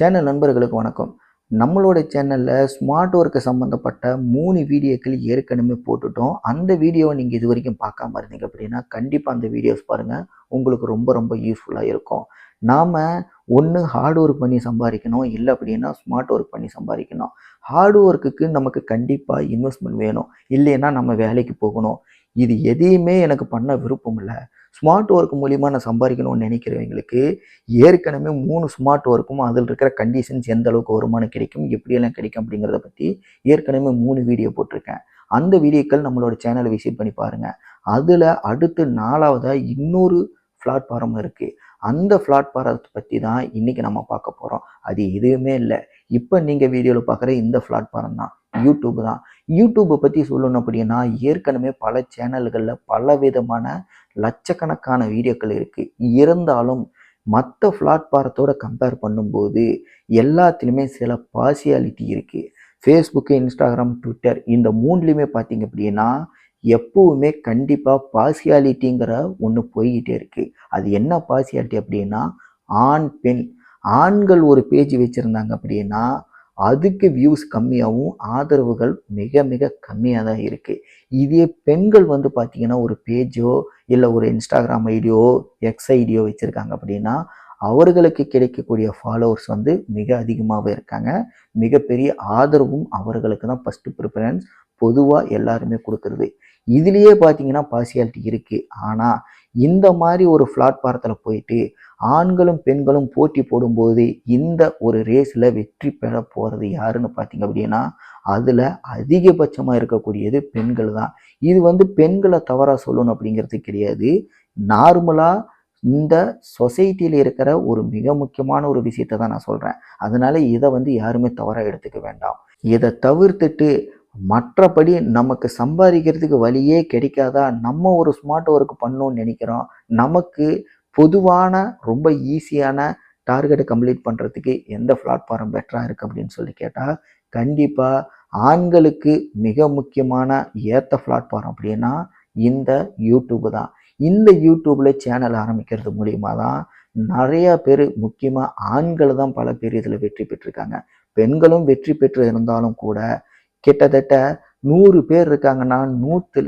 Channel நண்பர்களுக்கு வணக்கம். நம்மளோட சேனல்ல ஸ்மார்ட் ஒர்க்கு சம்மந்தப்பட்ட 3 வீடியோக்கள் ஏற்கனவே போட்டுட்டோம். அந்த வீடியோவை நீங்க இதுவரைக்கும் பார்க்காம இருந்தீங்க அப்படின்னா, கண்டிப்பா அந்த வீடியோஸ் பாருங்க. உங்களுக்கு ரொம்ப யூஸ்ஃபுல்லா இருக்கும். நாம ஒண்ணு ஹார்ட் ஒர்க் பண்ணி சம்பாரிக்கணும். இல்ல அப்படின்னா ஸ்மார்ட் ஒர்க் பண்ணி சம்பாரிக்கணும். ஹார்ட் ஒர்க்குக்கு நமக்கு கண்டிப்பா இன்வெஸ்ட்மென்ட் வேணும். இல்லைன்னா நம்ம வேலைக்கு போகணும். இது எதையுமே எனக்கு பண்ண விருப்பம் இல்ல. ஸ்மார்ட் ஒர்க் மூலியமா நான் சம்பாரிக்கணும்னு நினைக்கிறவங்களுக்கு ஏற்கனவே 3 ஸ்மார்ட் ஒர்க்கும் அதில் இருக்கிற கண்டிஷன்ஸ் எந்த அளவுக்கு வருமானம் கிடைக்கும், எப்படியெல்லாம் கிடைக்கும் அப்படிங்கிறத பற்றி ஏற்கனவே 3 வீடியோ போட்டிருக்கேன். அந்த வீடியோக்கள் நம்மளோட சேனலை விசிட் பண்ணி பாருங்க. அதில் அடுத்து 4வதா இன்னொரு பிளாட்ஃபார்ம் இருக்கு. அந்த பிளாட்ஃபாரத்தை பற்றி தான் இன்னைக்கு நம்ம பார்க்க போகிறோம். அது எதுவுமே இல்லை, இப்போ நீங்கள் வீடியோவில் பார்க்குற இந்த பிளாட்ஃபார்ம் தான், யூடியூப் தான். யூடியூப்பை பற்றி சொல்லணும் அப்படின்னா ஏற்கனவே பல சேனல்களில் பல விதமான லட்சக்கணக்கான வீடியோக்கள் இருக்குது. இருந்தாலும் மற்ற பிளாட்ஃபாரத்தோட கம்பேர் பண்ணும்போது எல்லாத்துலேயுமே சில பார்சியாலிட்டி இருக்குது. ஃபேஸ்புக்கு, இன்ஸ்டாகிராம், ட்விட்டர் இந்த 3லையுமே பார்த்தீங்க அப்படின்னா எப்பவுமே கண்டிப்பாக பார்சியாலிட்டிங்கிற ஒன்று போய்கிட்டே இருக்குது. அது என்ன பார்சியாலிட்டி அப்படின்னா, ஆண் பெண். ஆண்கள் ஒரு பேஜ் வச்சுருந்தாங்க அப்படின்னா அதுக்கு வியூஸ் கம்மியாகவும் ஆதரவுகள் மிக கம்மியாக தான் இருக்குது. இதே பெண்கள் வந்து பார்த்திங்கன்னா ஒரு பேஜோ இல்லை ஒரு இன்ஸ்டாகிராம் ஐடியோ எக்ஸ் ஐடியோ வச்சுருக்காங்க அப்படின்னா அவர்களுக்கு கிடைக்கக்கூடிய ஃபாலோவர்ஸ் வந்து மிக அதிகமாகவே இருக்காங்க. மிகப்பெரிய ஆதரவும் அவர்களுக்கு தான் ஃபஸ்ட்டு ப்ரிஃபரன்ஸ் பொதுவாக எல்லாருமே கொடுக்குறது. இதுலேயே பார்த்தீங்கன்னா பார்சியாலிட்டி இருக்குது. ஆனால் இந்த மாதிரி ஒரு பிளாட்ஃபாரத்தில் போயிட்டு ஆண்களும் பெண்களும் போட்டி போடும்போது இந்த ஒரு ரேஸில் வெற்றி பெற போகிறது யாருன்னு பார்த்தீங்க அப்படின்னா அதில் அதிகபட்சமாக இருக்கக்கூடியது பெண்கள் தான். இது வந்து பெண்களை தவறாக சொல்லணும் அப்படிங்கிறது கிடையாது. நார்மலாக இந்த சொசைட்டியில் இருக்கிற ஒரு மிக முக்கியமான ஒரு விஷயத்தை தான் நான் சொல்கிறேன். அதனால இதை வந்து யாருமே தவறாக எடுத்துக்க வேண்டாம். இதை தவிர்த்துட்டு மற்றபடி நமக்கு சம்பாதிக்கிறதுக்கு வழியே கிடைக்காதா, நம்ம ஒரு ஸ்மார்ட் ஒர்க் பண்ணணும்னு நினைக்கிறோம், நமக்கு பொதுவான ரொம்ப ஈஸியான டார்கெட்டை கம்ப்ளீட் பண்ணுறதுக்கு எந்த பிளாட்ஃபார்ம் பெட்டராக இருக்குது அப்படின்னு சொல்லி கேட்டால் கண்டிப்பாக ஆண்களுக்கு மிக முக்கியமான ஏற்ற பிளாட்ஃபார்ம் அப்படின்னா இந்த யூடியூப் தான். இந்த யூடியூப்பில் சேனல் ஆரம்பிக்கிறது மூலிமா தான் நிறைய பேர், முக்கியமாக ஆண்கள் தான் பல பேர் இதில் வெற்றி பெற்றிருக்காங்க. பெண்களும் வெற்றி பெற்று இருந்தாலும் கூட கிட்டத்தட்ட 100 பேர் இருக்காங்கன்னா 100ல்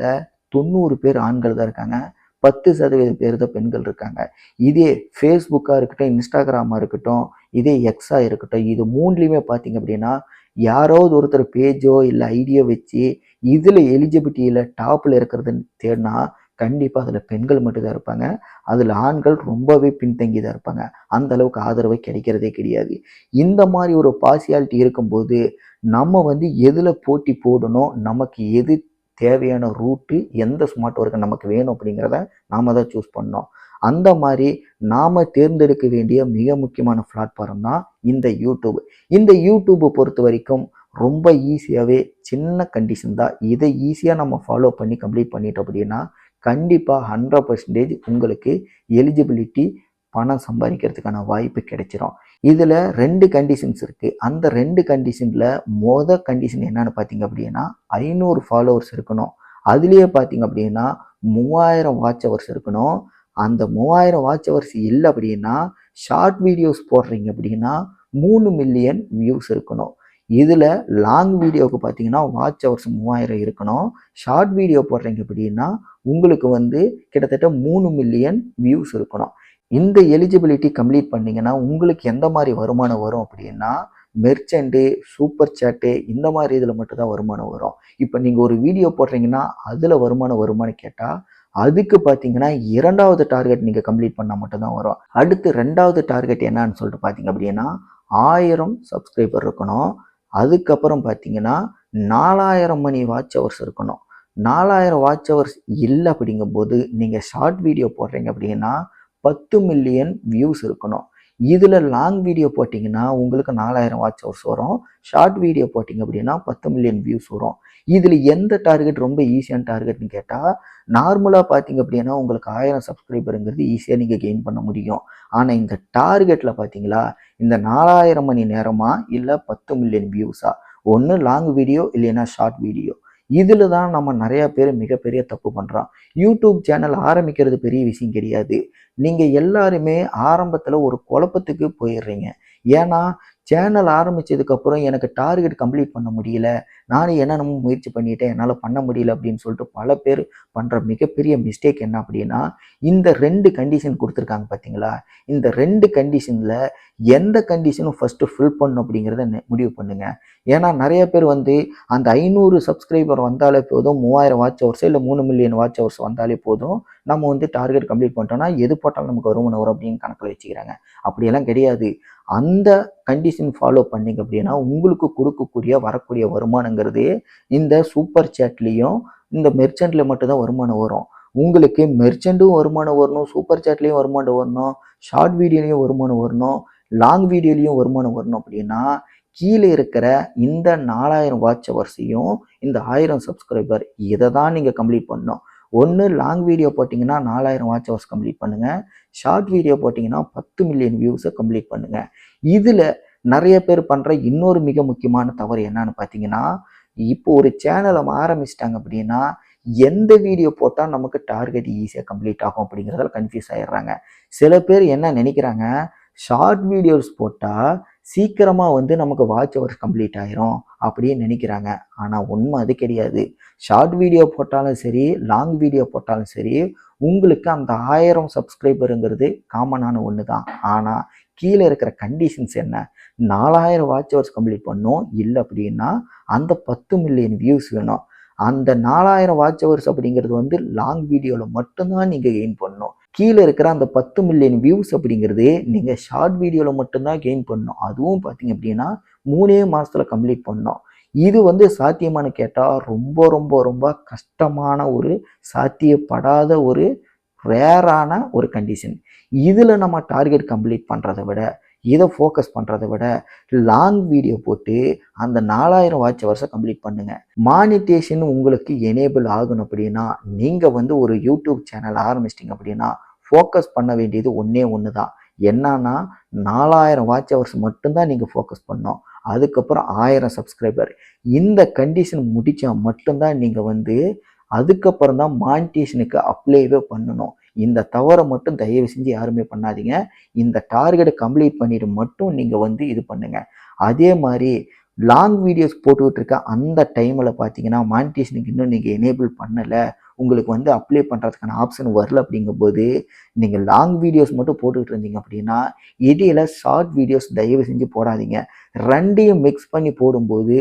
90 பேர் ஆண்கள் தான் இருக்காங்க. 10% பேர் தான் பெண்கள் இருக்காங்க. இதே ஃபேஸ்புக்காக இருக்கட்டும், இன்ஸ்டாகிராமாக இருக்கட்டும், இதே எக்ஸாக இருக்கட்டும், இது 3லையுமே பார்த்தீங்க அப்படின்னா யாராவது ஒருத்தர் பேஜோ இல்லை ஐடியோ வச்சு இதில் எலிஜிபிலிட்டியில் டாப்பில் இருக்கிறதுன்னு தேடினா கண்டிப்பாக அதில் பெண்கள் மட்டும்தான் இருப்பாங்க. அதில் ஆண்கள் ரொம்பவே பின்தங்கி தான் இருப்பாங்க. அந்த அளவுக்கு ஆதரவு கிடைக்கிறதே கிடையாது. இந்த மாதிரி ஒரு பார்சியாலிட்டி இருக்கும்போது நம்ம வந்து எதில் போட்டி போடணும், நமக்கு எது தேவையான ரூட்டு, எந்த ஸ்மார்ட் ஒர்க்கு நமக்கு வேணும் அப்படிங்கிறத நாம் தான் சூஸ் பண்ணோம். அந்த மாதிரி நாம் தேர்ந்தெடுக்க வேண்டிய மிக முக்கியமான பிளாட்ஃபார்ம் தான் இந்த யூடியூப். இந்த யூடியூப்பை பொறுத்த வரைக்கும் ரொம்ப ஈஸியாகவே சின்ன கண்டிஷன் தான். இதை ஈஸியாக நம்ம ஃபாலோ பண்ணி கம்ப்ளீட் பண்ணிட்டோம் அப்படின்னா கண்டிப்பாக 100% உங்களுக்கு எலிஜிபிலிட்டி பணம் சம்பாதிக்கிறதுக்கான வாய்ப்பு கிடைச்சிரும். இதில் 2 கண்டிஷன்ஸ் இருக்குது. அந்த 2 கண்டிஷனில் கண்டிஷன் என்னன்னு பார்த்தீங்க அப்படின்னா 500 ஃபாலோவர்ஸ் இருக்கணும். அதுலேயே பார்த்தீங்க அப்படின்னா 3000 வாட்ச் ஹவர்ஸ் இருக்கணும். அந்த 3000 வாட்ச் ஹவர்ஸ் இல்லை அப்படின்னா ஷார்ட் வீடியோஸ் போடுறீங்க அப்படின்னா 3 மில்லியன் வியூஸ் இருக்கணும். இதில் லாங் வீடியோவுக்கு பார்த்தீங்கன்னா வாட்ச் ஹவர்ஸ் 3000 இருக்கணும். ஷார்ட் வீடியோ போடுறீங்க அப்படின்னா உங்களுக்கு வந்து கிட்டத்தட்ட 3 மில்லியன் வியூஸ் இருக்கணும். இந்த எலிஜிபிலிட்டி கம்ப்ளீட் பண்ணிங்கன்னா உங்களுக்கு எந்த மாதிரி வருமானம் வரும் அப்படின்னா மெர்ச்சண்ட்டு, சூப்பர் சேட்டு இந்த மாதிரி இதில் மட்டும்தான் வருமானம் வரும். இப்போ நீங்கள் ஒரு வீடியோ போடுறீங்கன்னா அதில் வருமானம் கேட்டால் அதுக்கு பார்த்தீங்கன்னா 2வது டார்கெட் நீங்கள் கம்ப்ளீட் பண்ணால் மட்டும்தான் வரும். அடுத்து 2வது டார்கெட் என்னன்னு சொல்லிட்டு பார்த்தீங்க அப்படின்னா 1000 சப்ஸ்கிரைபர் இருக்கணும். அதுக்கப்புறம் பார்த்தீங்கன்னா 4000 மணி வாட்ச் ஹவர்ஸ் இருக்கணும். 4000 வாட்ச் ஹவர்ஸ் இல்லை அப்படிங்கும்போது நீங்கள் ஷார்ட் வீடியோ போடுறீங்க அப்படின்னா 10 மில்லியன் வியூஸ் இருக்கணும். இதில் லாங் வீடியோ போட்டிங்கன்னா உங்களுக்கு 4000 வாட்ச் ஹவர்ஸ் வரும். ஷார்ட் வீடியோ போட்டிங்க அப்படின்னா 10 மில்லியன் வியூஸ் வரும். இதில் எந்த டார்கெட் ரொம்ப ஈஸியான டார்கெட்னு கேட்டால் நார்மலாக பார்த்தீங்க அப்படின்னா உங்களுக்கு 1000 சப்ஸ்கிரைபருங்கிறது ஈஸியாக நீங்கள் கெயின் பண்ண முடியும். ஆனால் இந்த டார்கெட்டில் பார்த்தீங்களா, இந்த 4000 மணி நேரமா இல்லை 10 மில்லியன் வியூஸா, ஒன்று லாங் வீடியோ இல்லைன்னா ஷார்ட் வீடியோ, இதில் தான் நம்ம நிறையா பேர் மிகப்பெரிய தப்பு பண்ணுறோம். யூடியூப் சேனல் ஆரம்பிக்கிறது பெரிய விஷயம் கிடையாது. நீங்கள் எல்லாருமே ஆரம்பத்தில் ஒரு குழப்பத்துக்கு போயிடுறீங்க. ஏன்னா சேனல் ஆரம்பிச்சதுக்கப்புறம் எனக்கு டார்கெட் கம்ப்ளீட் பண்ண முடியல, நானும் என்னென்னமோ முயற்சி பண்ணிட்டேன், என்னால் பண்ண முடியல அப்படின்னு சொல்லிட்டு பல பேர் பண்ணுற மிகப்பெரிய மிஸ்டேக் என்ன அப்படின்னா, இந்த 2 கண்டிஷன் கொடுத்துருக்காங்க பார்த்தீங்களா, இந்த 2 கண்டிஷனில் எந்த கண்டிஷனும் ஃபஸ்ட்டு ஃபில் பண்ணணும் அப்படிங்கிறத முடிவு பண்ணுங்க. ஏன்னா நிறைய பேர் வந்து அந்த 500 சப்ஸ்கிரைபர் வந்தாலே போதும், 3000 வாட்ச் ஹவர்ஸ் இல்லை 3 மில்லியன் வாட்ச் ஹவர்ஸ் வந்தாலே போதும், நம்ம வந்து டார்கெட் கம்ப்ளீட் பண்ணிட்டோம்னா எது போட்டாலும் நமக்கு வருமானம் வரும் அப்படின்னு கணக்கில் வச்சுக்கிறாங்க. அப்படியெல்லாம் கிடையாது. அந்த கண்டிஷன் ஃபாலோ பண்ணிங்க அப்படின்னா உங்களுக்கு கொடுக்கக்கூடிய வரக்கூடிய வருமானங்கிறது இந்த சூப்பர் சேட்லேயும் இந்த மெர்ச்சன்ட்ல மட்டும்தான் வருமானம் வரும். உங்களுக்கு மெர்ச்சன்ட்டும் வருமானம் வரணும், சூப்பர் சேட்லேயும் வருமானம் வரணும், ஷார்ட் வீடியோலையும் வருமானம் வரணும், லாங் வீடியோலையும் வருமானம் வரணும் அப்படின்னா கீழே இருக்கிற இந்த 4000 வாட்ச் ஹவர்ஸையும் இந்த 1000 சப்ஸ்கிரைபர் இதை தான் நீங்கள் கம்ப்ளீட் பண்ணணும். ஒன்று லாங் வீடியோ போட்டிங்கன்னா 4000 வாட்ச் ஹவர்ஸ் கம்ப்ளீட் பண்ணுங்கள், ஷார்ட் வீடியோ போட்டிங்கன்னா 10 மில்லியன் வியூஸை கம்ப்ளீட் பண்ணுங்கள். இதில் நிறைய பேர் பண்ணுற இன்னொரு மிக முக்கியமான தவறு என்னன்னு பார்த்தீங்கன்னா, இப்போ ஒரு சேனலை ஆரம்பிச்சிட்டாங்க அப்படின்னா எந்த வீடியோ போட்டால் நமக்கு டார்கெட் ஈஸியாக கம்ப்ளீட் ஆகும் அப்படிங்கிறதால கன்ஃபியூஸ் ஆகிடுறாங்க. சில பேர் என்ன நினைக்கிறாங்க, ஷார்ட் வீடியோஸ் போட்டால் சீக்கிரமாக வந்து நமக்கு வாட்ச் ஹவர்ஸ் கம்ப்ளீட் ஆயிரும் அப்படின்னு நினைக்கிறாங்க. ஆனால் உண்மை அது கிடையாது. ஷார்ட் வீடியோ போட்டாலும் சரி, லாங் வீடியோ போட்டாலும் சரி, உங்களுக்கு அந்த 1000 சப்ஸ்கிரைபருங்கிறது காமனான ஒன்று தான். ஆனால் கீழே இருக்கிற கண்டிஷன்ஸ் என்ன, 4000 வாட்ச் ஹவர்ஸ் கம்ப்ளீட் பண்ணணும், இல்லை அப்படின்னா அந்த 10 மில்லியன் வியூஸ் வேணும். அந்த 4000 வாட்ச் ஹவர்ஸ் அப்படிங்கிறது வந்து லாங் வீடியோவில் மட்டும்தான் நீங்கள் கெயின் பண்ணணும். கீழே இருக்கிற அந்த 10 மில்லியன் வியூஸ் அப்படிங்கிறது நீங்கள் ஷார்ட் வீடியோவில் மட்டும்தான் கெயின் பண்ணணும். அதுவும் பார்த்தீங்க அப்படின்னா 3 மாதத்தில் கம்ப்ளீட் பண்ணணும். இது வந்து சாத்தியமானு கேட்டால் ரொம்ப ரொம்ப ரொம்ப கஷ்டமான ஒரு சாத்தியப்படாத ஒரு ரேரான ஒரு கண்டிஷன். இதில் நம்ம டார்கெட் கம்ப்ளீட் பண்ணுறதை விட, இதை ஃபோக்கஸ் பண்ணுறதை விட லாங் வீடியோ போட்டு அந்த 4000 வாட்ச் ஹவர்ஸை கம்ப்ளீட் பண்ணுங்கள். மானிட்டேஷன் உங்களுக்கு எனேபிள் ஆகணும் அப்படின்னா, நீங்கள் வந்து ஒரு யூடியூப் சேனல் ஆரம்பிச்சிட்டிங்க அப்படின்னா ஃபோக்கஸ் பண்ண வேண்டியது ஒன்று தான். என்னன்னா 4000 வாட்ச் ஹவர்ஸ் மட்டும்தான் நீங்கள் ஃபோக்கஸ் பண்ணணும். அதுக்கப்புறம் 1000 சப்ஸ்கிரைபர். இந்த கண்டிஷன் முடித்தா மட்டும்தான் நீங்கள் வந்து அதுக்கப்புறம் தான் மானிட்டேஷனுக்கு அப்ளைவே பண்ணணும். இந்த தவறை மட்டும் தயவு செஞ்சு யாருமே பண்ணாதீங்க. இந்த டார்கெட்டை கம்ப்ளீட் பண்ணிட்டு மட்டும் நீங்கள் வந்து இது பண்ணுங்கள். அதே மாதிரி லாங் வீடியோஸ் போட்டுக்கிட்டு இருக்க அந்த டைமில் பார்த்தீங்கன்னா மானிட்டேஷனுக்கு இன்னும் நீங்கள் எனேபிள் பண்ணலை, உங்களுக்கு வந்து அப்ளை பண்ணுறதுக்கான ஆப்ஷன் வரல அப்படிங்கும்போது நீங்கள் லாங் வீடியோஸ் மட்டும் போட்டுக்கிட்டு இருந்தீங்க அப்படின்னா இடையில ஷார்ட் வீடியோஸ் தயவு செஞ்சு போடாதீங்க. ரெண்டையும் மிக்ஸ் பண்ணி போடும்போது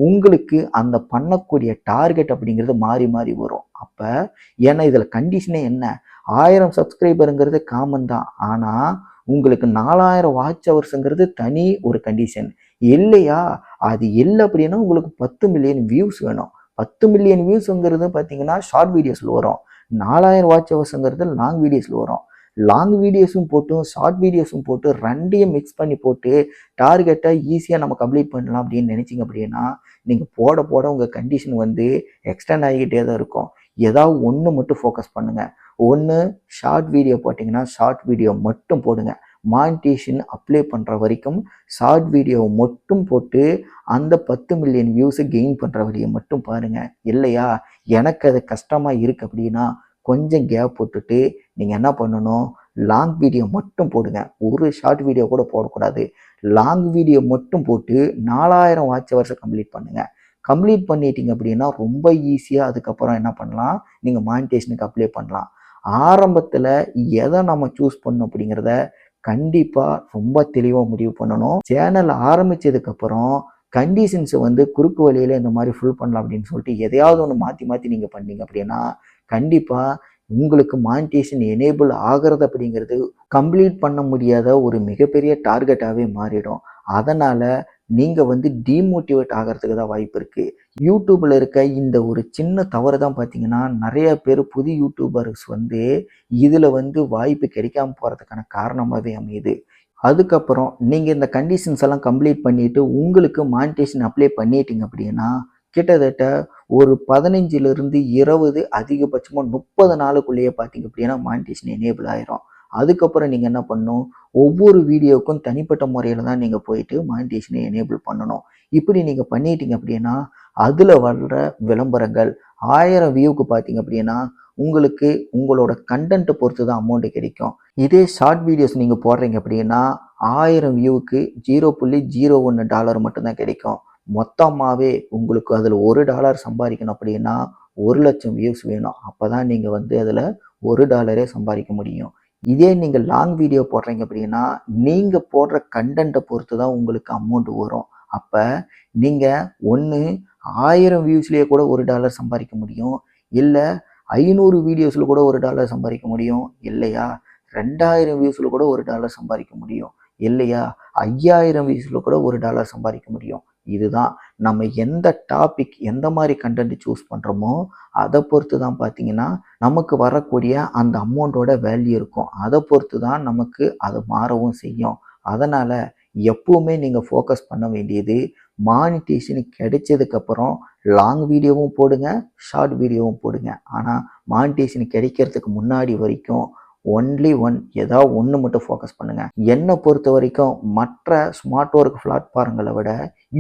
உங்களுக்கு அந்த பண்ணக்கூடிய டார்கெட் அப்படிங்கிறது மாறி மாறி வரும். அப்போ ஏன்னா இதில் கண்டிஷனே என்ன, 1000 சப்ஸ்கிரைபருங்கிறது காமன் தான். ஆனால் உங்களுக்கு 4000 வாட்ச் ஹவர்ஸுங்கிறது தனி ஒரு கண்டிஷன் இல்லையா. அது இல்லை அப்படின்னா உங்களுக்கு 10 மில்லியன் வியூஸ் வேணும். 10 மில்லியன் வியூஸுங்கிறது பார்த்தீங்கன்னா ஷார்ட் வீடியோஸில் வரும். 4000 வாட்ச் ஹவர்ஸுங்கிறது லாங் வீடியோஸில் வரும். லாங் வீடியோஸும் போட்டும் ஷார்ட் வீடியோஸும் போட்டு ரெண்டையும் மிக்ஸ் பண்ணி போட்டு டார்கெட்டை ஈஸியாக நம்ம கம்ப்ளீட் பண்ணலாம் அப்படின்னு நினச்சிங்க அப்படின்னா நீங்கள் போட போட உங்கள் கண்டிஷன் வந்து எக்ஸ்டெண்ட் ஆகிக்கிட்டே தான் இருக்கும். ஏதாவது ஒன்று மட்டும் ஃபோக்கஸ் பண்ணுங்கள். ஒன்று ஷார்ட் வீடியோ போட்டிங்கன்னா ஷார்ட் வீடியோ மட்டும் போடுங்க. மானிட்டேஷன் அப்ளை பண்ணுற வரைக்கும் ஷார்ட் வீடியோ மட்டும் போட்டு அந்த 10 மில்லியன் வியூஸை கெயின் பண்ணுற வழியை மட்டும் பாருங்கள். இல்லையா எனக்கு அது கஷ்டமாக இருக்குது அப்படின்னா கொஞ்சம் கேப் போட்டுட்டு நீங்கள் என்ன பண்ணணும், லாங் வீடியோ மட்டும் போடுங்க. ஒரு ஷார்ட் வீடியோ கூட போடக்கூடாது. லாங் வீடியோ மட்டும் போட்டு 4000 வாட்ச் ஹவர்ஸை கம்ப்ளீட் பண்ணுங்கள். கம்ப்ளீட் பண்ணிட்டீங்க அப்படின்னா ரொம்ப ஈஸியாக அதுக்கப்புறம் என்ன பண்ணலாம், நீங்கள் மானிட்டேஷனுக்கு அப்ளை பண்ணலாம். ஆரம்பத்தில் எதை நம்ம சூஸ் பண்ணணும் அப்படிங்கிறத கண்டிப்பாக ரொம்ப தெளிவாக முடிவு பண்ணணும். சேனல் ஆரம்பித்ததுக்கப்புறம் கண்டிஷன்ஸை வந்து குறுக்கு வழியில் இந்த மாதிரி ஃபுல் பண்ணலாம் அப்படின்னு சொல்லிட்டு எதையாவது ஒன்று மாற்றி மாற்றி நீங்கள் பண்ணீங்க அப்படின்னா கண்டிப்பாக உங்களுக்கு மானிட்டேஷன் எனேபிள் ஆகிறது அப்படிங்கிறது கம்ப்ளீட் பண்ண முடியாத ஒரு மிகப்பெரிய டார்கெட்டாகவே மாறிடும். அதனால் நீங்கள் வந்து டீமோட்டிவேட் ஆகிறதுக்கு தான் வாய்ப்பு இருக்குது. யூடியூப்பில் இருக்க இந்த ஒரு சின்ன தவறு தான் பார்த்தீங்கன்னா நிறைய பேர் புது யூடியூபர்ஸ் வந்து இதில் வந்து வாய்ப்பு கிடைக்காம போகிறதுக்கான காரணமாகவே அமையுது. அதுக்கப்புறம் நீங்கள் இந்த கண்டிஷன்ஸ் எல்லாம் கம்ப்ளீட் பண்ணிவிட்டு உங்களுக்கு மானிட்டேஷன் அப்ளை பண்ணிட்டீங்க அப்படின்னா கிட்டத்தட்ட ஒரு 15லிருந்து 20 அதிகபட்சமாக 30 நாளுக்குள்ளேயே பார்த்தீங்க அப்படின்னா மானிட்டேஷன் எனேபிள் ஆயிரும். அதுக்கப்புறம் நீங்கள் என்ன பண்ணணும், ஒவ்வொரு வீடியோவுக்கும் தனிப்பட்ட முறையில் தான் நீங்கள் போயிட்டு மானிட்டேஷனை எனேபிள் பண்ணணும். இப்படி நீங்கள் பண்ணிட்டீங்க அப்படின்னா அதில் வர்ற விளம்பரங்கள், 1000 வியூவுக்கு பார்த்தீங்க அப்படின்னா உங்களுக்கு உங்களோட கண்டென்ட்டை பொறுத்து தான் அமௌண்ட்டு கிடைக்கும். இதே ஷார்ட் வீடியோஸ் நீங்கள் போடுறீங்க அப்படின்னா 1000 வியூவுக்கு $0.01 மட்டும்தான் கிடைக்கும். மொத்தமாகவே உங்களுக்கு அதில் $1 சம்பாதிக்கணும் அப்படின்னா 1,00,000 வியூஸ் வேணும். அப்போ தான் நீங்கள் வந்து அதில் $1 சம்பாதிக்க முடியும். இதே நீங்கள் லாங் வீடியோ போடுறீங்க அப்படின்னா நீங்கள் போடுற கண்டென்ட்டை பொறுத்து தான் உங்களுக்கு அமௌண்ட் வரும். அப்போ நீங்கள் ஒன்று 1000 வியூஸ்லேயே கூட $1 சம்பாதிக்க முடியும். இல்லை 500 வீடியோஸில் கூட $1 சம்பாதிக்க முடியும். இல்லையா 2000 வியூஸில் கூட $1 சம்பாதிக்க முடியும். இல்லையா 5000 வியூஸில் கூட $1 சம்பாதிக்க முடியும். இதுதான் நம்ம எந்த டாபிக் எந்த மாதிரி கண்டென்ட் சூஸ் பண்ணுறோமோ அதை பொறுத்து தான் பார்த்தீங்கன்னா நமக்கு வரக்கூடிய அந்த அமௌண்ட்டோட வேல்யூ இருக்கும். அதை பொறுத்து தான் நமக்கு அது மாறவும் செய்யும். அதனால் எப்பவுமே நீங்கள் ஃபோக்கஸ் பண்ண வேண்டியது மானிட்டேஷன் கிடைச்சதுக்கப்புறம் லாங் வீடியோவும் போடுங்க, ஷார்ட் வீடியோவும் போடுங்க. ஆனால் மானிட்டேஷன் கிடைக்கிறதுக்கு முன்னாடி வரைக்கும் ஒன்லி ஏதாவது ஒன்று மட்டும் ஃபோக்கஸ் பண்ணுங்கள். என்னை பொறுத்த வரைக்கும் மற்ற ஸ்மார்ட் ஒர்க் பிளாட்ஃபார்ம்களை விட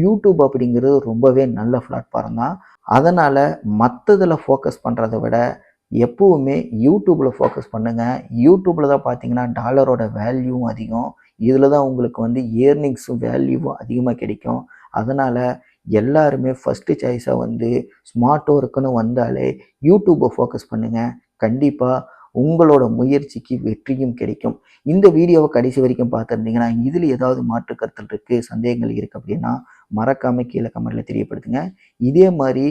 யூடியூப் அப்படிங்கிறது ரொம்பவே நல்ல பிளாட்ஃபார்ம் தான். அதனால் மற்றதில் ஃபோக்கஸ் பண்ணுறதை விட எப்பவுமே யூடியூப்பில் ஃபோக்கஸ் பண்ணுங்கள். யூடியூப்பில் தான் பார்த்தீங்கன்னா டாலரோட வேல்யூவும் அதிகம். இதில் தான் உங்களுக்கு வந்து ஏர்னிங்ஸும் வேல்யூவும் அதிகமாக கிடைக்கும். அதனால் எல்லாருமே ஃபஸ்ட்டு சாய்ஸாக வந்து ஸ்மார்ட் ஒர்க்குன்னு வந்தாலே யூடியூப்பை ஃபோக்கஸ் பண்ணுங்கள். கண்டிப்பாக உங்களோட முயற்சிக்கு வெற்றியும் கிடைக்கும். இந்த வீடியோவை கடைசி வரைக்கும் பார்த்துருந்தீங்கன்னா இதில் ஏதாவது மாற்று கருத்து இருக்குது, சந்தேகங்கள் இருக்குது அப்படின்னா மறக்காமல் கீழே கமெண்ட்டில் தெரியப்படுத்துங்க. இதே மாதிரி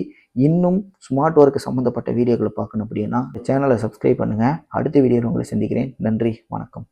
இன்னும் ஸ்மார்ட் ஒர்க்கு சம்மந்தப்பட்ட வீடியோக்களை பார்க்கணும் அப்படின்னா சேனலை சப்ஸ்கிரைப் பண்ணுங்கள். அடுத்த வீடியோவில் உங்களை சந்திக்கிறேன். நன்றி, வணக்கம்.